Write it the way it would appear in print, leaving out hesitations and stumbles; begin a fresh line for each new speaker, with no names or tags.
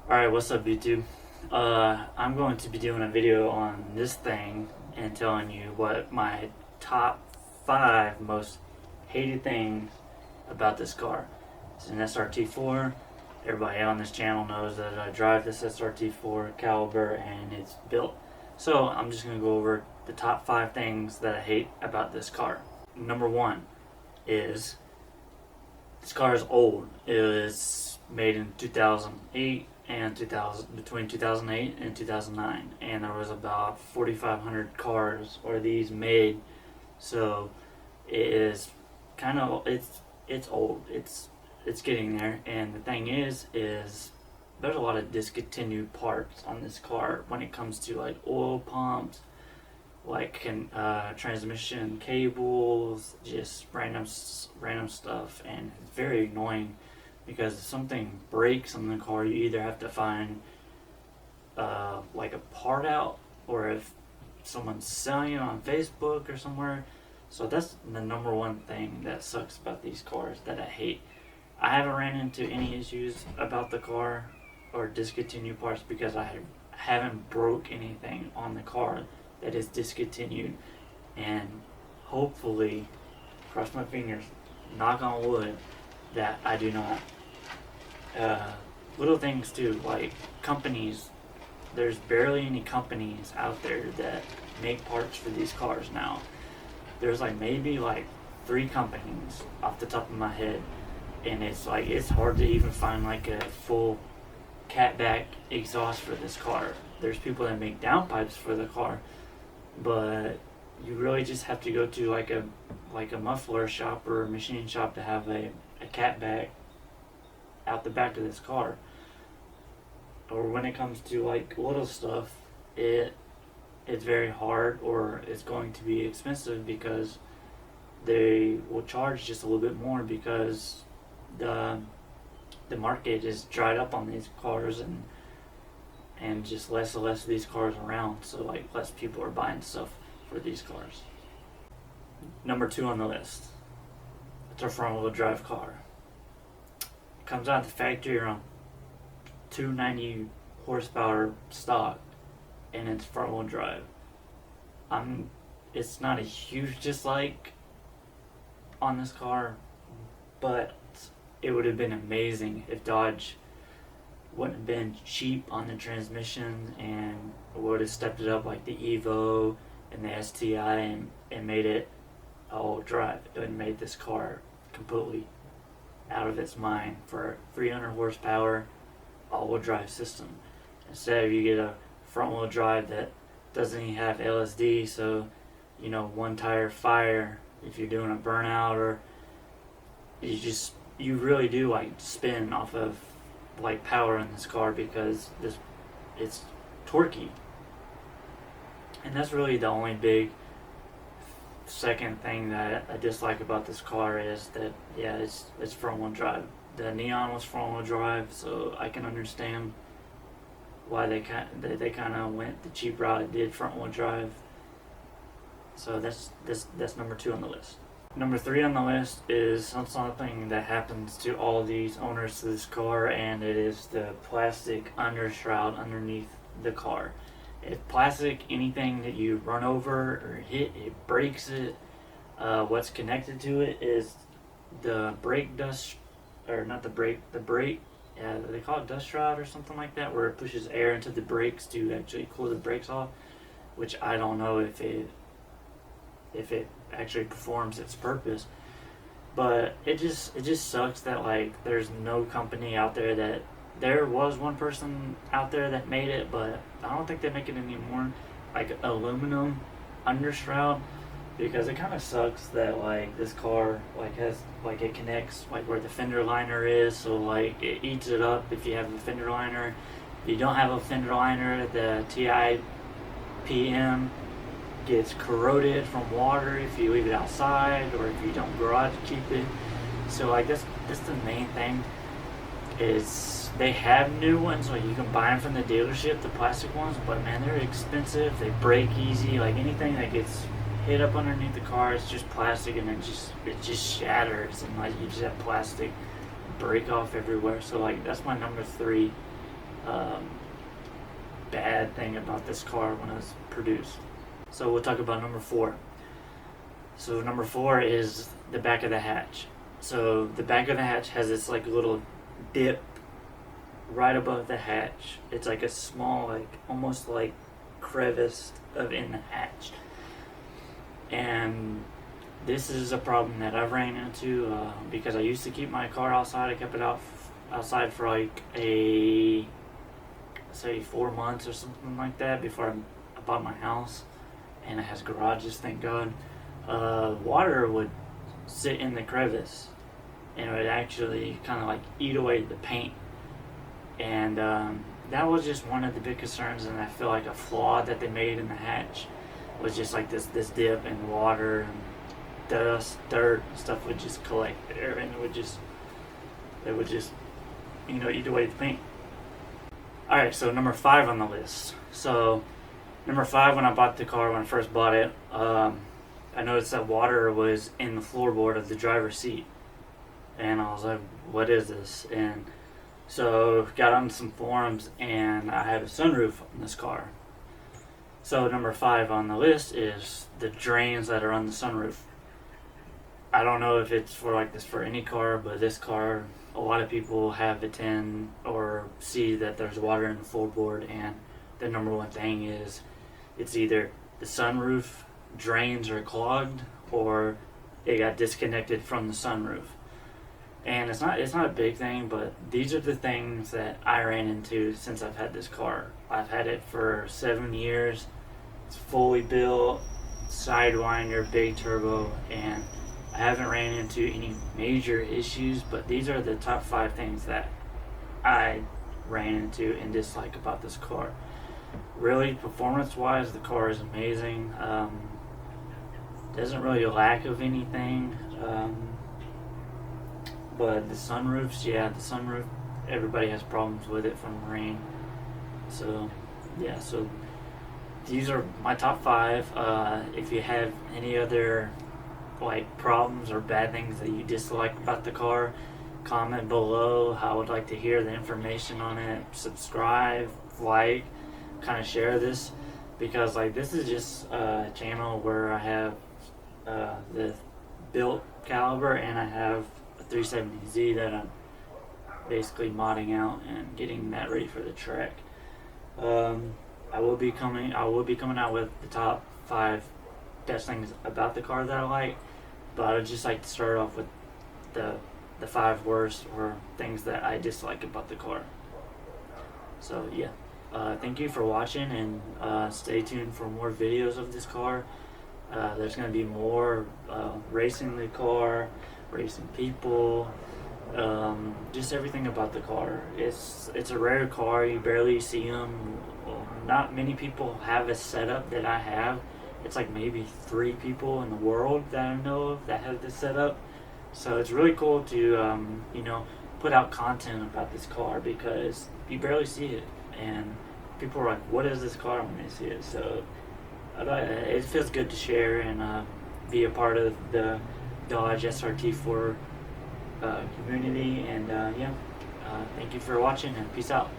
Alright, what's up YouTube? I'm going to be doing a video on this thing and telling you what my top 5 most hated things about this car. It's an Srt4. Everybody on this channel knows that I drive this Srt4 Caliber and it's built. So I'm just going to go over the top 5 things that I hate about this car. Number 1 is this car is old. It was made in 2008 and between 2008 and 2009, and there was about 4,500 cars or these made. So it is kind of it's old. It's getting there, and the thing is there's a lot of discontinued parts on this car when it comes to like oil pumps, like transmission cables, just random stuff, and it's very annoying because if something breaks on the car, you either have to find like a part out, or if someone's selling it on Facebook or somewhere. So that's the number one thing that sucks about these cars that I hate. I haven't ran into any issues about the car or discontinued parts because I haven't broke anything on the car that is discontinued, and hopefully, cross my fingers, knock on wood, that I do not. Little things too, like companies. There's barely any companies out there that make parts for these cars now. There's like maybe like 3 companies off the top of my head, and it's hard to even find like a full catback exhaust for this car. There's people that make downpipes for the car, but you really just have to go to like a muffler shop or a machine shop to have a catback out the back of this car. Or when it comes to like little stuff, it's very hard, or it's going to be expensive because they will charge just a little bit more because the market is dried up on these cars, and just less and less of these cars around, so like less people are buying stuff for these cars. Number 2 on the list, it's a front wheel drive car. It comes out of the factory around 290 horsepower stock, and it's front wheel drive. It's not a huge dislike on this car, but it would have been amazing if Dodge wouldn't have been cheap on the transmission and would have stepped it up like the Evo and the STI, and made it all drive. It would have made this car completely out of its mind for 300 horsepower all-wheel drive system. Instead of, you get a front-wheel drive that doesn't even have LSD, so one tire fire if you're doing a burnout, or you really do like spin off of like power in this car because it's torquey. And that's really the only big second thing that I dislike about this car, is that it's front wheel drive. The Neon was front wheel drive, so I can understand why they kind of went the cheap route. It did front wheel drive. So that's number 2 on the list. Number 3 on the list is something that happens to all these owners of this car, and it is the plastic undershroud underneath the car. If plastic, anything that you run over or hit, it breaks it. What's connected to it is the brake dust, or not the brake, they call it dust shroud or something like that, where it pushes air into the brakes to actually cool the brakes off, which I don't know if it actually performs its purpose. But it just sucks that like there's no company out there that, there was one person out there that made it, but I don't think they make it anymore, like aluminum undershroud, because it kind of sucks that like this car like has like, it connects like where the fender liner is, so like it eats it up if you have a fender liner. If you don't have a fender liner, the TIPM gets corroded from water if you leave it outside, or if you don't garage keep it. So like that's the main thing, is they have new ones, like you can buy them from the dealership, the plastic ones, but man, they're expensive. They break easy. Like anything that gets hit up underneath the car, it's just plastic, and it just shatters, and like you just have plastic break off everywhere. So like that's my number 3 bad thing about this car when it was produced. So we'll talk about number 4. So number 4 is the back of the hatch. So the back of the hatch has this like little dip right above the hatch. It's like a small, like almost like crevice in the hatch. And this is a problem that I've ran into because I used to keep my car outside. I kept it outside for like say 4 months or something like that before I bought my house, and it has garages, thank God. Water would sit in the crevice and it would actually kind of like eat away the paint, and that was just one of the big concerns. And I feel like a flaw that they made in the hatch was just like this dip, and water and dust, dirt, stuff would just collect there, and it would just eat away the paint. Alright, so number 5 on the list. So number 5, when I bought the car, when I first bought it, I noticed that water was in the floorboard of the driver's seat, and I was like, what is this? And so got on some forums, and I have a sunroof on this car. So number 5 on the list is the drains that are on the sunroof. I don't know if it's for like this for any car, but this car, a lot of people have it in or see that there's water in the floorboard, and the number one thing is it's either the sunroof drains are clogged or it got disconnected from the sunroof. And it's not a big thing, but these are the things that I ran into since I've had this car. I've had it for 7 years. It's fully built, Sidewinder, big turbo, and I haven't ran into any major issues, but these are the top 5 things that I ran into and dislike about this car. Really, performance-wise, the car is amazing. Doesn't really lack of anything. But the sunroofs, the sunroof, everybody has problems with it from rain. So, so these are my top 5. If you have any other like problems or bad things that you dislike about the car, comment below. I would like to hear the information on it. Subscribe, like, kind of share this, because like this is just a channel where I have the built Caliber, and I have a 370Z that I'm basically modding out and getting that ready for the track. I will be coming out with the top 5 best things about the car that I like, but I would just like to start off with the 5 worst or things that I dislike about the car. So thank you for watching, and stay tuned for more videos of this car. There's going to be more racing the car, racing people, just everything about the car. It's a rare car. You barely see them. Not many people have a setup that I have. It's like maybe 3 people in the world that I know of that have this setup. So it's really cool to put out content about this car, because you barely see it, and people are like, what is this car when they see it? So it feels good to share and be a part of the Dodge Srt4 community. And thank you for watching, and peace out.